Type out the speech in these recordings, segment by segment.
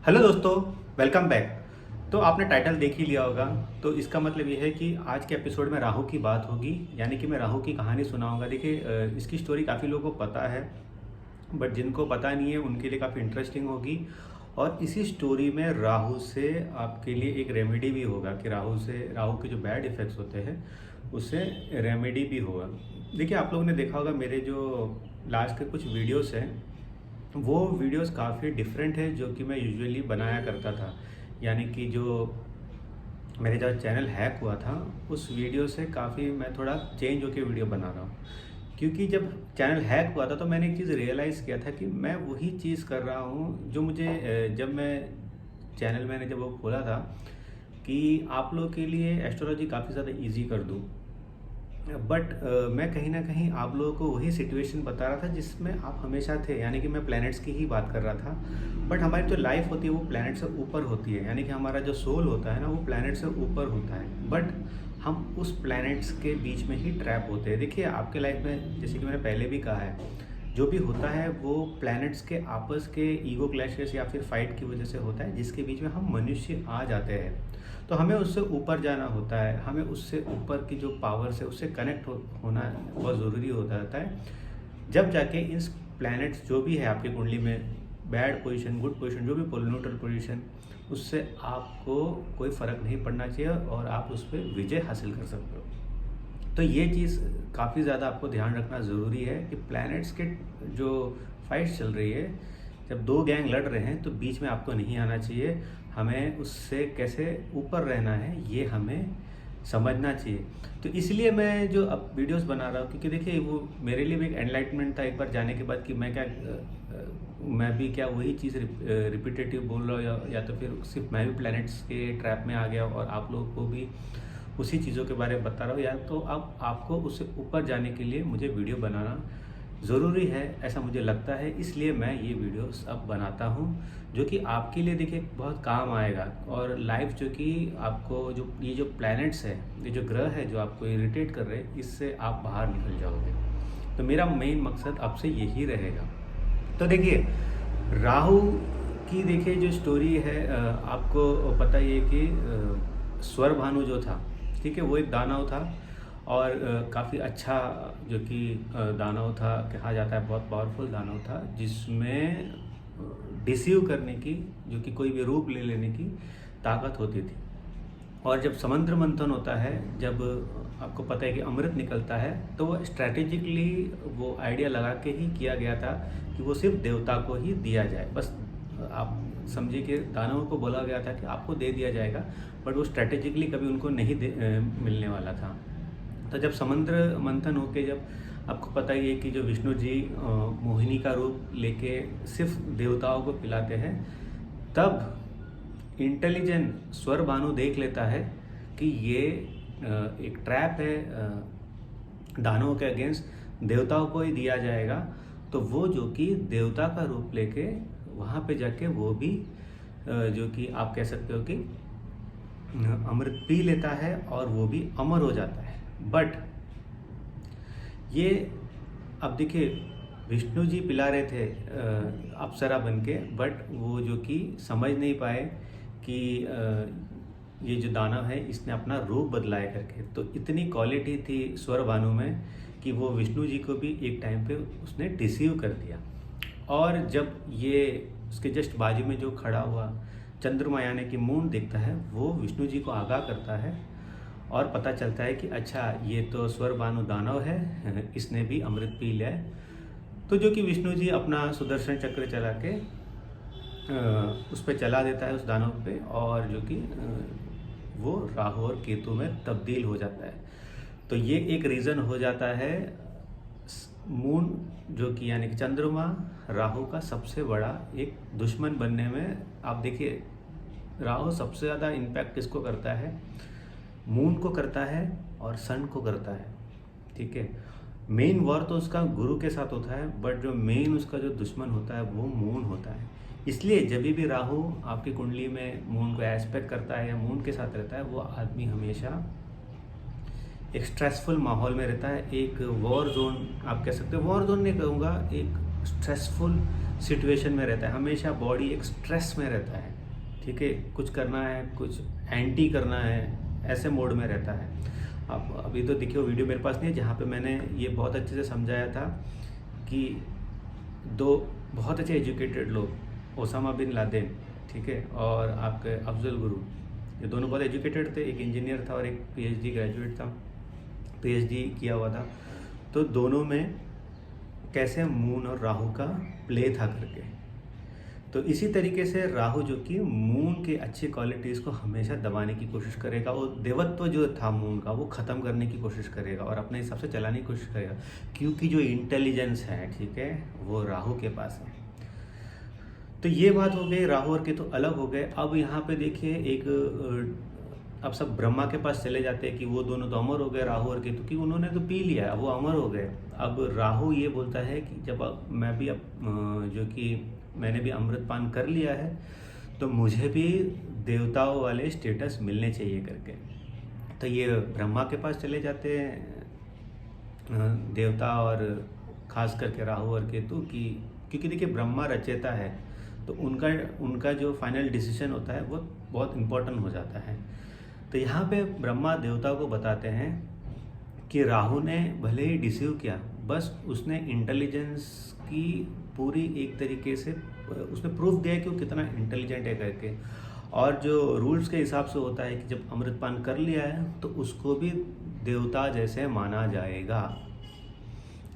Hello दोस्तों, welcome back. तो आपने टाइटल देख ही लिया होगा। तो इसका मतलब ये है कि आज के एपिसोड में राहु की बात होगी, यानी कि मैं राहु की कहानी सुनाऊंगा। देखिए, इसकी स्टोरी काफ़ी लोगों को पता है, बट जिनको पता नहीं है उनके लिए काफ़ी इंटरेस्टिंग होगी। और इसी स्टोरी में राहु से आपके लिए एक रेमेडी भी होगा कि राहु के जो बैड इफ़ेक्ट्स होते हैं उससे रेमेडी भी होगा। देखिए, आप लोगों ने देखा होगा मेरे जो लास्ट के कुछ वीडियोस हैं, वो वीडियोस काफ़ी डिफरेंट है जो कि मैं यूजुअली बनाया करता था। यानी कि जो मेरे जो चैनल हैक हुआ था उस वीडियो से काफ़ी मैं थोड़ा चेंज होकर वीडियो बना रहा हूँ। क्योंकि जब चैनल हैक हुआ था तो मैंने एक चीज़ रियलाइज़ किया था कि मैं वही चीज़ कर रहा हूँ जो मुझे जब मैं चैनल मैंने जब वो खोला था कि आप लोगों के लिए एस्ट्रोलॉजी काफ़ी ज़्यादा ईजी कर दूँ। बट मैं कहीं ना कहीं आप लोगों को वही सिचुएशन बता रहा था जिसमें आप हमेशा थे, यानी कि मैं प्लैनेट्स की ही बात कर रहा था। बट हमारी जो लाइफ होती है वो प्लैनेट से ऊपर होती है, यानी कि हमारा जो सोल होता है ना वो प्लैनेट से ऊपर होता है। बट हम उस प्लैनेट्स के बीच में ही ट्रैप होते हैं। देखिए, आपके लाइफ में जैसे कि मैंने पहले भी कहा है, जो भी होता है वो प्लैनेट्स के आपस के ईगो क्लैशेस या फिर फाइट की वजह से होता है, जिसके बीच में हम मनुष्य आ जाते हैं। तो हमें उससे ऊपर जाना होता है, हमें उससे ऊपर की जो पावर से उससे कनेक्ट होना बहुत ज़रूरी होता रहता है। जब जाके इस प्लैनेट्स जो भी है आपकी कुंडली में, बैड पोजीशन, गुड पोजीशन, जो भी न्यूट्रल पोजीशन, उससे आपको कोई फ़र्क नहीं पड़ना चाहिए और आप उस पर विजय हासिल कर सकते हो। तो ये चीज़ काफ़ी ज़्यादा आपको ध्यान रखना ज़रूरी है कि प्लैनेट्स के जो फाइट्स चल रही है, जब दो गैंग लड़ रहे हैं तो बीच में आपको नहीं आना चाहिए। हमें उससे कैसे ऊपर रहना है ये हमें समझना चाहिए। तो इसलिए मैं जो अब वीडियोस बना रहा हूँ, क्योंकि देखिए वो मेरे लिए भी एक एनलाइटमेंट था एक बार जाने के बाद कि मैं भी क्या वही चीज़ रिपीटेटिव बोल रहा हूँ या तो फिर सिर्फ मैं भी प्लैनेट्स के ट्रैप में आ गया और आप लोगों को भी उसी चीज़ों के बारे में बता रहा हूँ। या तो अब आपको उससे ऊपर जाने के लिए मुझे वीडियो बनाना ज़रूरी है, ऐसा मुझे लगता है। इसलिए मैं ये वीडियोस अब बनाता हूँ जो कि आपके लिए देखिए बहुत काम आएगा। और लाइफ जो कि आपको जो ये जो प्लैनेट्स है, ये जो ग्रह है जो आपको इरिटेट कर रहे हैं, इससे आप बाहर निकल जाओगे। तो मेरा मेन मकसद अब से यही रहेगा। तो देखिए, राहु की देखिए जो स्टोरी है, आपको पता ही है कि स्वर भानु जो था, ठीक है, वो एक दानव था और काफ़ी अच्छा जो कि दानव था, कहा जाता है बहुत पावरफुल दानव था, जिसमें डिसीव करने की, जो कि कोई भी रूप ले लेने की ताकत होती थी। और जब समुद्र मंथन होता है, जब आपको पता है कि अमृत निकलता है, तो वो स्ट्रैटेजिकली वो आइडिया लगा के ही किया गया था कि वो सिर्फ देवता को ही दिया जाए। बस आप समझिए कि दानवों को बोला गया था कि आपको दे दिया जाएगा, बट वो स्ट्रैटेजिकली कभी उनको नहीं मिलने वाला था। तो जब समुद्र मंथन होके, जब आपको पता ही है कि जो विष्णु जी मोहिनी का रूप लेके सिर्फ देवताओं को पिलाते हैं, तब इंटेलिजेंट स्वर भानु देख लेता है कि ये एक ट्रैप है, दानवों के अगेंस्ट देवताओं को ही दिया जाएगा। तो वो जो कि देवता का रूप लेके वहाँ पे जाके वो भी जो कि आप कह सकते हो कि अमृत पी लेता है और वो भी अमर हो जाता है। बट ये अब देखिए, विष्णु जी पिला रहे थे अप्सरा बन के, बट वो जो कि समझ नहीं पाए कि ये जो दानव है इसने अपना रूप बदलाया करके। तो इतनी क्वालिटी थी स्वर भानु में कि वो विष्णु जी को भी एक टाइम पे उसने डिसीव कर दिया। और जब ये उसके जस्ट बाजू में जो खड़ा हुआ चंद्रमा यानी कि मून दिखता है, वो विष्णु जी को आगाह करता है और पता चलता है कि अच्छा, ये तो स्वर भानु दानव है, इसने भी अमृत पी लिया है। तो जो कि विष्णु जी अपना सुदर्शन चक्र चला के उस पर चला देता है, उस दानव पे, और जो कि वो राहु और केतु में तब्दील हो जाता है। तो ये एक रीज़न हो जाता है मून, जो कि यानी कि चंद्रमा, राहु का सबसे बड़ा एक दुश्मन बनने में। आप देखिए, राहु सबसे ज़्यादा इम्पैक्ट किसको करता है? मून को करता है और सन को करता है, ठीक है। मेन वॉर तो उसका गुरु के साथ होता है, बट जो मेन उसका जो दुश्मन होता है वो मून होता है। इसलिए जब भी राहु आपकी कुंडली में मून को एस्पेक्ट करता है या मून के साथ रहता है, वो आदमी हमेशा एक स्ट्रेसफुल माहौल में रहता है, एक वॉर जोन, आप कह सकते हो, वॉर जोन नहीं कहूँगा, एक स्ट्रेसफुल सिचुएशन में रहता है। हमेशा बॉडी एक स्ट्रेस में रहता है। ठीक है, कुछ करना है, कुछ एंटी करना है, ऐसे मोड में रहता है। अब अभी तो देखिए वो वीडियो मेरे पास नहीं है जहाँ पे मैंने ये बहुत अच्छे से समझाया था कि दो बहुत अच्छे एजुकेटेड लोग, ओसामा बिन लादेन, ठीक है, और आपके अफजल गुरु, ये दोनों बहुत एजुकेटेड थे। एक इंजीनियर था और एक पीएचडी ग्रेजुएट था, पीएचडी किया हुआ था। तो दोनों में कैसे मून और राहु का प्ले था करके। तो इसी तरीके से राहु जो कि मून के अच्छी क्वालिटीज़ को हमेशा दबाने की कोशिश करेगा, वो देवत्व जो था मून का वो ख़त्म करने की कोशिश करेगा और अपने हिसाब से चलाने की कोशिश करेगा, क्योंकि जो इंटेलिजेंस है, ठीक है, वो राहु के पास है। तो ये बात हो गई, राहु और केतु अलग हो गए। अब यहाँ पे देखिए एक अब सब ब्रह्मा के पास चले जाते हैं कि वो दोनों तो अमर हो गए, राहु और केतु, कि उन्होंने तो पी लिया, वो अमर हो गए। अब राहु ये बोलता है कि जब मैं भी जो कि मैंने भी अमृत पान कर लिया है तो मुझे भी देवताओं वाले स्टेटस मिलने चाहिए करके। तो ये ब्रह्मा के पास चले जाते हैं देवता, और खास करके राहु और केतु की, क्योंकि देखिए ब्रह्मा रचयिता है तो उनका जो फाइनल डिसीजन होता है वो बहुत इम्पोर्टेंट हो जाता है। तो यहाँ पे ब्रह्मा देवताओं को बताते हैं कि राहु ने भले ही डिसीव किया, बस उसने इंटेलिजेंस की पूरी एक तरीके से उसने प्रूफ दिया कि वो कितना इंटेलिजेंट है करके। और जो रूल्स के हिसाब से होता है कि जब अमृतपान कर लिया है तो उसको भी देवता जैसे माना जाएगा,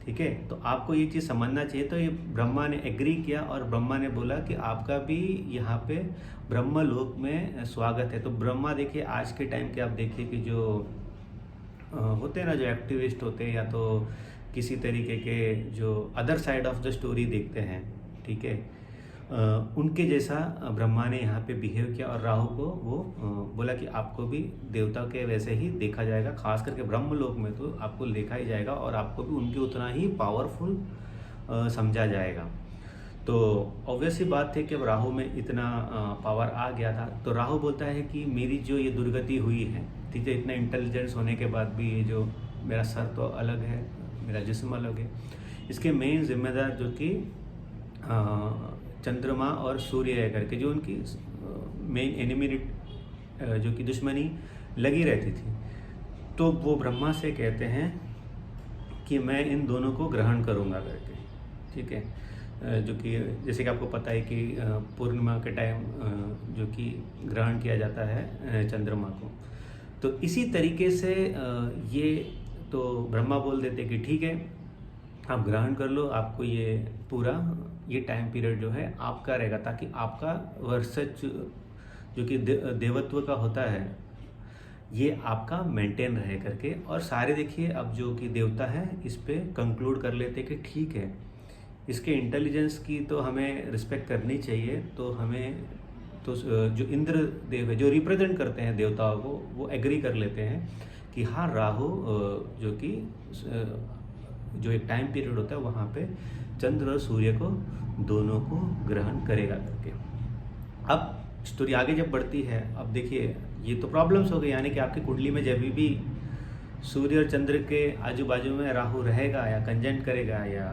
ठीक है। तो आपको ये चीज़ समझना चाहिए। तो ये ब्रह्मा ने एग्री किया और ब्रह्मा ने बोला कि आपका भी यहाँ पे ब्रह्मलोक में स्वागत है। तो ब्रह्मा देखिए आज के टाइम के आप देखिए कि जो होते हैं ना, जो एक्टिविस्ट होते हैं या तो किसी तरीके के जो other side of the story देखते हैं, ठीक है, उनके जैसा ब्रह्मा ने यहाँ पे बिहेव किया और राहु को वो बोला कि आपको भी देवता के वैसे ही देखा जाएगा, खास करके ब्रह्मलोक में तो आपको देखा ही जाएगा और आपको भी उनके उतना ही पावरफुल समझा जाएगा। तो ऑब्वियस ही बात थी कि अब राहु में इतना पावर आ गया था। तो राहु बोलता है कि मेरी जो ये दुर्गति हुई है, ठीक है, इतना इंटेलिजेंस होने के बाद भी ये जो मेरा सर तो अलग है, मेरा जिस्म अलग है, इसके मेन जिम्मेदार जो कि चंद्रमा और सूर्य है करके, जो उनकी मेन एनिमी जो कि दुश्मनी लगी रहती थी। तो वो ब्रह्मा से कहते हैं कि मैं इन दोनों को ग्रहण करूंगा करके, ठीक है। जो कि जैसे कि आपको पता है कि पूर्णिमा के टाइम जो कि ग्रहण किया जाता है चंद्रमा को। तो इसी तरीके से ये तो ब्रह्मा बोल देते कि ठीक है आप ग्रहण कर लो, आपको ये पूरा ये टाइम पीरियड जो है आपका रहेगा, ताकि आपका वर्चस्व जो कि देवत्व का होता है ये आपका मेंटेन रहे करके। और सारे देखिए अब जो कि देवता है इस पे कंक्लूड कर लेते कि ठीक है, इसके इंटेलिजेंस की तो हमें रिस्पेक्ट करनी चाहिए। तो हमें तो जो इंद्र देव है जो रिप्रेजेंट करते हैं देवताओं को, वो एग्री कर लेते हैं कि हाँ राहु जो कि जो एक टाइम पीरियड होता है वहाँ पे चंद्र और सूर्य को दोनों को ग्रहण करेगा करके। अब स्टोरी आगे जब बढ़ती है, अब देखिए ये तो प्रॉब्लम्स हो गई, यानी कि आपकी कुंडली में जब भी सूर्य और चंद्र के आजू बाजू में राहु रहेगा या कंजंक्ट करेगा या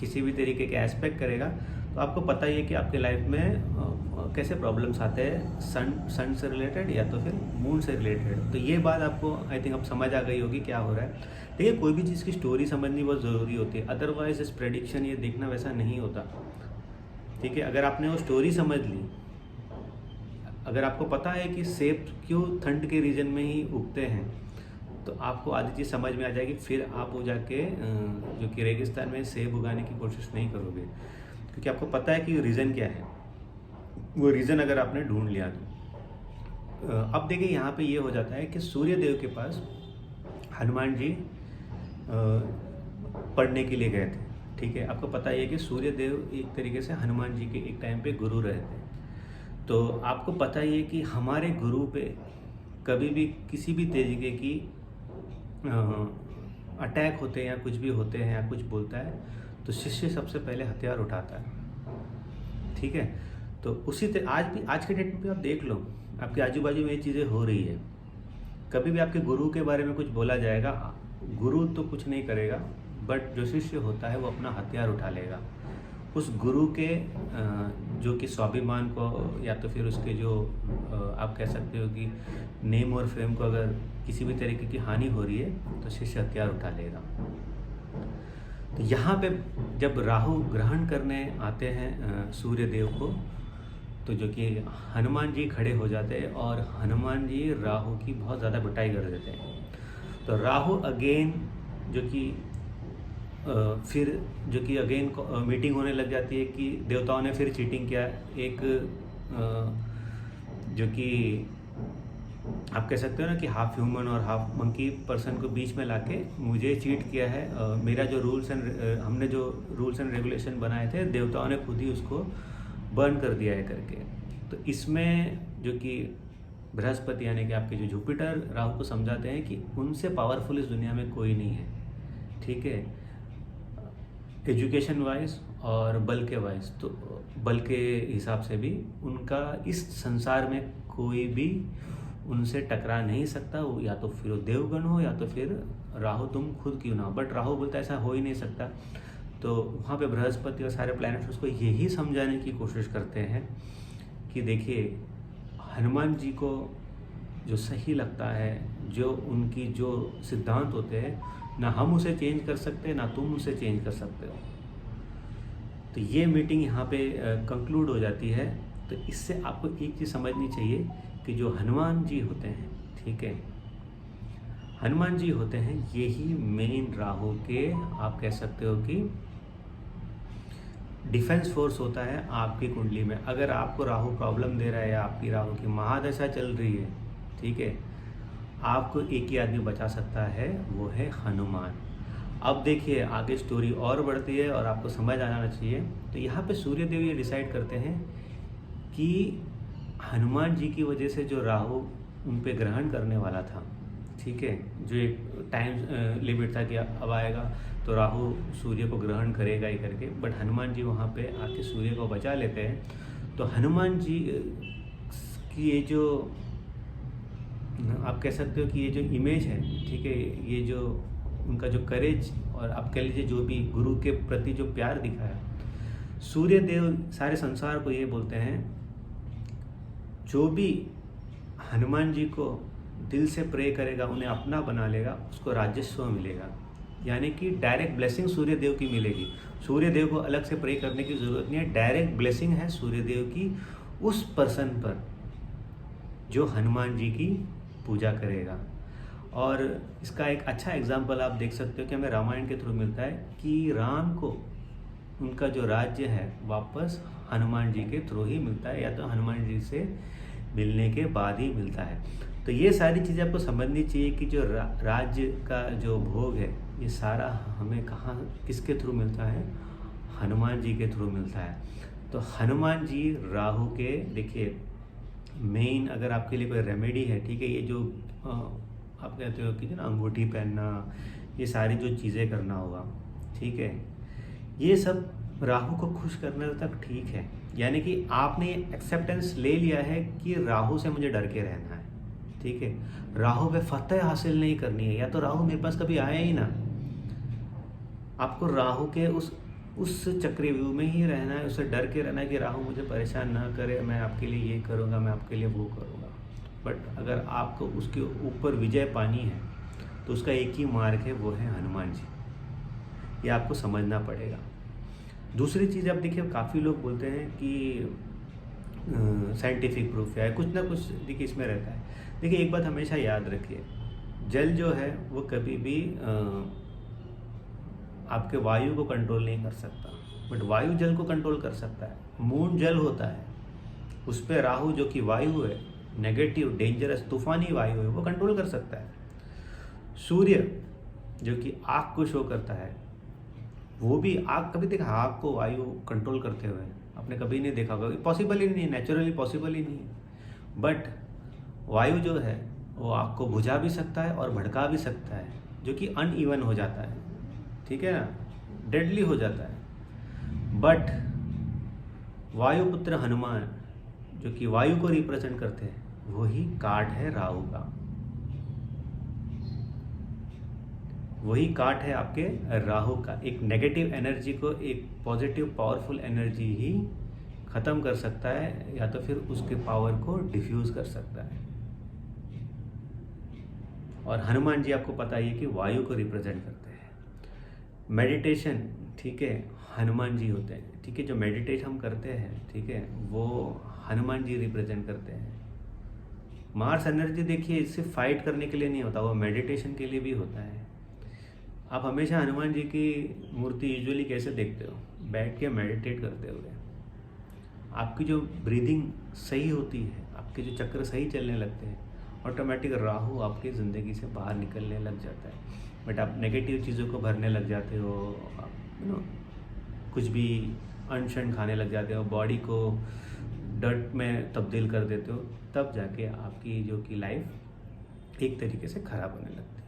किसी भी तरीके के एस्पेक्ट करेगा, तो आपको पता ही है कि आपके लाइफ में कैसे प्रॉब्लम्स आते हैं, सन से रिलेटेड या तो फिर मून से रिलेटेड। तो ये बात आपको आई थिंक अब समझ आ गई होगी क्या हो रहा है। देखिए कोई भी चीज़ की स्टोरी समझनी बहुत ज़रूरी होती है, अदरवाइज इस प्रेडिक्शन ये देखना वैसा नहीं होता, ठीक है। अगर आपने वो स्टोरी समझ ली, अगर आपको पता है कि सेब क्यों ठंड के रीजन में ही उगते हैं, तो आपको आधी चीज़ समझ में आ जाएगी। फिर आप वो जाके जो कि रेगिस्तान में सेब उगाने की कोशिश नहीं करोगे, क्योंकि आपको पता है कि रीज़न क्या है। वो रीज़न अगर आपने ढूंढ लिया तो अब देखिए यहाँ पे ये हो जाता है कि सूर्य देव के पास हनुमान जी पढ़ने के लिए गए थे, ठीक है। आपको पता ही है कि सूर्य देव एक तरीके से हनुमान जी के एक टाइम पे गुरु रहे थे। तो आपको पता ही है कि हमारे गुरु पे कभी भी किसी भी तरीके की अटैक होते हैं या कुछ भी होते हैं या कुछ बोलता है तो शिष्य सबसे पहले हथियार उठाता है, ठीक है। तो उसी तरह आज के डेट पे आप देख लो, आपके आजू बाजू में ये चीज़ें हो रही है। कभी भी आपके गुरु के बारे में कुछ बोला जाएगा, गुरु तो कुछ नहीं करेगा, बट जो शिष्य होता है वो अपना हथियार उठा लेगा उस गुरु के जो कि स्वाभिमान को या तो फिर उसके जो आप कह सकते हो कि नेम और फेम को अगर किसी भी तरीके की हानि हो रही है तो शिष्य हथियार उठा लेगा। तो यहाँ पे जब राहु ग्रहण करने आते हैं सूर्य देव को, तो जो कि हनुमान जी खड़े हो जाते हैं और हनुमान जी राहु की बहुत ज़्यादा पिटाई कर देते हैं। तो राहु अगेन जो कि फिर जो कि अगेन मीटिंग होने लग जाती है कि देवताओं ने फिर चीटिंग किया। एक जो कि आप कह सकते हो ना कि हाफ ह्यूमन और हाफ मंकी पर्सन को बीच में लाके मुझे चीट किया है, मेरा जो हमने जो रूल्स एंड रेगुलेशन बनाए थे देवताओं ने खुद ही उसको बर्न कर दिया है करके। तो इसमें जो कि बृहस्पति यानी कि आपके जो जुपिटर राहु को समझाते हैं कि उनसे पावरफुल इस दुनिया में कोई नहीं है, ठीक है, एजुकेशन वाइज और बल के वाइज। तो बल के हिसाब से भी उनका इस संसार में कोई भी उनसे टकरा नहीं सकता। वो या तो फिर वो देवगण हो या तो फिर राहु तुम खुद क्यों ना हो। बट राहु बोलता है ऐसा हो ही नहीं सकता। तो वहाँ पे बृहस्पति और सारे प्लैनेट्स उसको यही समझाने की कोशिश करते हैं कि देखिए हनुमान जी को जो सही लगता है, जो उनकी जो सिद्धांत होते हैं, ना हम उसे चेंज कर सकते हैं ना तुम उसे चेंज कर सकते हो। तो ये मीटिंग यहाँ पे कंक्लूड हो जाती है। तो इससे आपको एक चीज़ समझनी चाहिए कि जो हनुमान जी होते हैं, ठीक है, हनुमान जी होते हैं यही मेन राहु के आप कह सकते हो कि डिफेंस फोर्स होता है आपकी कुंडली में। अगर आपको राहु प्रॉब्लम दे रहा है या आपकी राहु की महादशा चल रही है, ठीक है, आपको एक ही आदमी बचा सकता है, वो है हनुमान। अब देखिए आगे स्टोरी और बढ़ती है और आपको समझ आ जाना चाहिए। तो यहाँ पे सूर्य देव ये डिसाइड करते हैं कि हनुमान जी की वजह से जो राहु उन पे ग्रहण करने वाला था, ठीक है, जो एक टाइम लिमिट था कि अब आएगा तो राहु सूर्य को ग्रहण करेगा ही करके, बट हनुमान जी वहाँ पे आके सूर्य को बचा लेते हैं। तो हनुमान जी की ये जो आप कह सकते हो कि ये जो इमेज है, ठीक है, ये जो उनका जो करेज और आप कह लीजिए जो भी गुरु के प्रति जो प्यार दिखाया, सूर्य देव सारे संसार को ये बोलते हैं जो भी हनुमान जी को दिल से प्रे करेगा, उन्हें अपना बना लेगा, उसको राजस्व मिलेगा। यानी कि डायरेक्ट ब्लेसिंग सूर्य देव की मिलेगी। सूर्य देव को अलग से प्रे करने की ज़रूरत नहीं है, डायरेक्ट ब्लेसिंग है सूर्य देव की उस पर्सन पर जो हनुमान जी की पूजा करेगा। और इसका एक अच्छा एग्जाम्पल आप देख सकते हो कि हमें रामायण के थ्रू मिलता है कि राम को उनका जो राज्य है वापस हनुमान जी के थ्रू ही मिलता है, या तो हनुमान जी से मिलने के बाद ही मिलता है। तो ये सारी चीज़ें आपको समझनी चाहिए कि जो राज्य का जो भोग है ये सारा हमें कहाँ किसके थ्रू मिलता है, हनुमान जी के थ्रू मिलता है। तो हनुमान जी राहु के देखिए मेन अगर आपके लिए कोई रेमेडी है, ठीक है, ये जो आप कहते हो कि ना अंगूठी पहनना, ये सारी जो चीज़ें करना होगा, ठीक है, ये सब राहु को खुश करने तक ठीक है। यानी कि आपने एक्सेप्टेंस ले लिया है कि राहु से मुझे डर के रहना है, ठीक है, राहु पे फतह हासिल नहीं करनी है, या तो राहु मेरे पास कभी आया ही ना, आपको राहु के उस चक्रव्यूह में ही रहना है, उससे डर के रहना है कि राहु मुझे परेशान ना करे, मैं आपके लिए ये करूँगा, मैं आपके लिए वो करूँगा। बट अगर आपको उसके ऊपर विजय पानी है तो उसका एक ही मार्ग है, वो है हनुमान जी। ये आपको समझना पड़ेगा। दूसरी चीज़ आप देखिए काफ़ी लोग बोलते हैं कि साइंटिफिक प्रूफ है, कुछ ना कुछ देखिए इसमें रहता है। देखिए एक बात हमेशा याद रखिए, जल जो है वो कभी भी आपके वायु को कंट्रोल नहीं कर सकता, बट वायु जल को कंट्रोल कर सकता है। मून जल होता है, उस पर राहु जो कि वायु है, नेगेटिव डेंजरस तूफानी वायु है, वो कंट्रोल कर सकता है। सूर्य जो कि आग को शो करता है, वो भी आग, कभी देखा आग को वायु कंट्रोल करते हुए आपने कभी नहीं देखा होगा, पॉसिबल ही नहीं है, नेचुरली पॉसिबल ही नहीं है। बट वायु जो है वो आग को बुझा भी सकता है और भड़का भी सकता है, जो कि अनइवन हो जाता है, ठीक है ना, डेडली हो जाता है। बट वायुपुत्र हनुमान जो कि वायु को रिप्रेजेंट करते हैं, वही कार्ड है राहु का। वही काट है आपके राहु का। एक नेगेटिव एनर्जी को एक पॉजिटिव पावरफुल एनर्जी ही ख़त्म कर सकता है, या तो फिर उसके पावर को डिफ्यूज़ कर सकता है। और हनुमान जी आपको पता ही है कि वायु को रिप्रेजेंट करते हैं। मेडिटेशन, ठीक है, हनुमान जी होते हैं, ठीक है। जो मेडिटेट हम करते हैं, ठीक है, वो हनुमान जी रिप्रेजेंट करते हैं। मार्स एनर्जी देखिए सिर्फ फाइट करने के लिए नहीं होता, वो मेडिटेशन के लिए भी होता है। आप हमेशा हनुमान जी की मूर्ति यूजुअली कैसे देखते हो? बैठ के मेडिटेट करते हुए। आपकी जो ब्रीदिंग सही होती है, आपके जो चक्र सही चलने लगते हैं, ऑटोमेटिक राहु आपकी ज़िंदगी से बाहर निकलने लग जाता है। बट आप नेगेटिव चीज़ों को भरने लग जाते हो, कुछ भी अनशन खाने लग जाते हो, बॉडी को डर्ट में तब्दील कर देते हो, तब जाके आपकी जो कि लाइफ एक तरीके से ख़राब होने लगती है।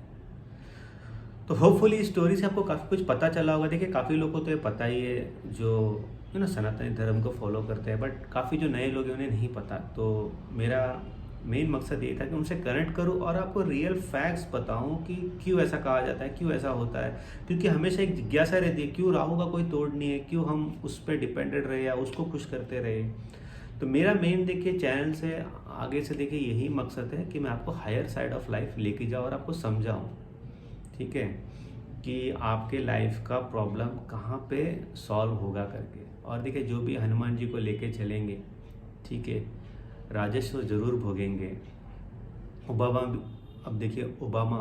तो होपफुली इस स्टोरी से आपको काफ़ी कुछ पता चला होगा। देखिए काफ़ी लोगों को तो ये पता ही है जो सनातनी धर्म को फॉलो करते हैं, बट काफ़ी जो नए लोग हैं उन्हें नहीं पता। तो मेरा मेन मकसद ये था कि उनसे कनेक्ट करूं और आपको रियल फैक्ट्स बताऊं कि क्यों ऐसा कहा जाता है, क्यों ऐसा होता है। क्योंकि हमेशा एक जिज्ञासा रहती है, क्यों राहु का कोई तोड़ नहीं है, क्यों हम उस पर डिपेंडेंट रहे या उसको खुश करते रहे। तो मेरा मेन देखिए चैनल से आगे से देखिए यही मकसद है कि मैं आपको हायर साइड ऑफ लाइफ लेके जाऊँ और आपको समझाऊँ, ठीक है, कि आपके लाइफ का प्रॉब्लम कहाँ पे सॉल्व होगा करके। और देखिए जो भी हनुमान जी को लेके चलेंगे, ठीक है, राजस्व जरूर भोगेंगे। ओबामा, अब देखिए ओबामा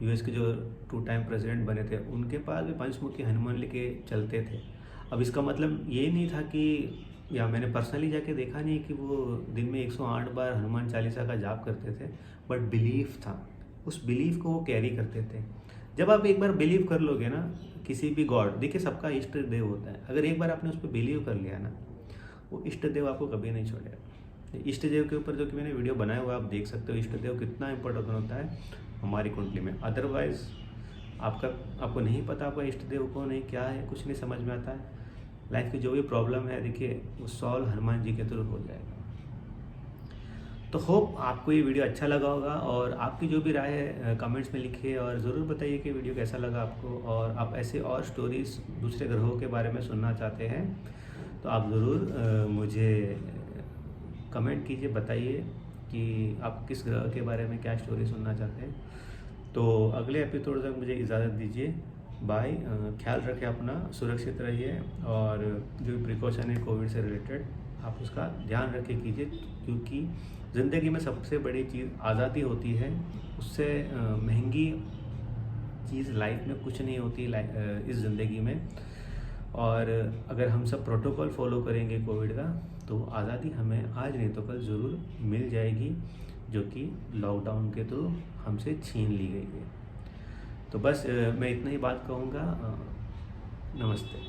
यूएस के जो 2 टाइम प्रेसिडेंट बने थे, उनके पास भी पंचमुखी हनुमान लेके चलते थे। अब इसका मतलब ये नहीं था कि, या मैंने पर्सनली जाके देखा नहीं कि वो दिन में 108 बार हनुमान चालीसा का जाप करते थे, बट बिलीफ था, उस बिलीफ को वो कैरी करते थे। जब आप एक बार बिलीव कर लोगे ना किसी भी गॉड, देखिए सबका इष्ट देव होता है, अगर एक बार आपने उस पर बिलीव कर लिया ना, वो इष्ट देव आपको कभी नहीं छोड़ेगा। इष्ट देव के ऊपर जो कि मैंने वीडियो बनाया हुआ है, आप देख सकते हो इष्ट देव कितना इंपॉर्टेंट होता है हमारी कुंडली में। अदरवाइज आपको नहीं पता आपका इष्ट देव कौन है, क्या है, कुछ नहीं समझ में आता है। लाइफ की जो भी प्रॉब्लम है देखिए वो सॉल्व हनुमान जी के थ्रू हो जाएगा। तो होप आपको ये वीडियो अच्छा लगा होगा, और आपकी जो भी राय है कमेंट्स में लिखिए और ज़रूर बताइए कि वीडियो कैसा लगा आपको। और आप ऐसे और स्टोरीज़ दूसरे ग्रहों के बारे में सुनना चाहते हैं तो आप ज़रूर मुझे कमेंट कीजिए, बताइए कि आप किस ग्रह के बारे में क्या स्टोरी सुनना चाहते हैं। तो अगले एपिसोड तक मुझे इजाज़त दीजिए, बाय। ख्याल रखें अपना, सुरक्षित रहिए, और जो प्रिकॉशन है कोविड से रिलेटेड आप उसका ध्यान रखें कीजिए, क्योंकि ज़िंदगी में सबसे बड़ी चीज़ आज़ादी होती है। उससे महंगी चीज़ लाइफ में कुछ नहीं होती इस ज़िंदगी में। और अगर हम सब प्रोटोकॉल फॉलो करेंगे कोविड का, तो आज़ादी हमें आज नहीं तो कल ज़रूर मिल जाएगी, जो कि लॉकडाउन के थ्रू हमसे छीन ली गई है। तो बस मैं इतना ही बात कहूँगा। नमस्ते।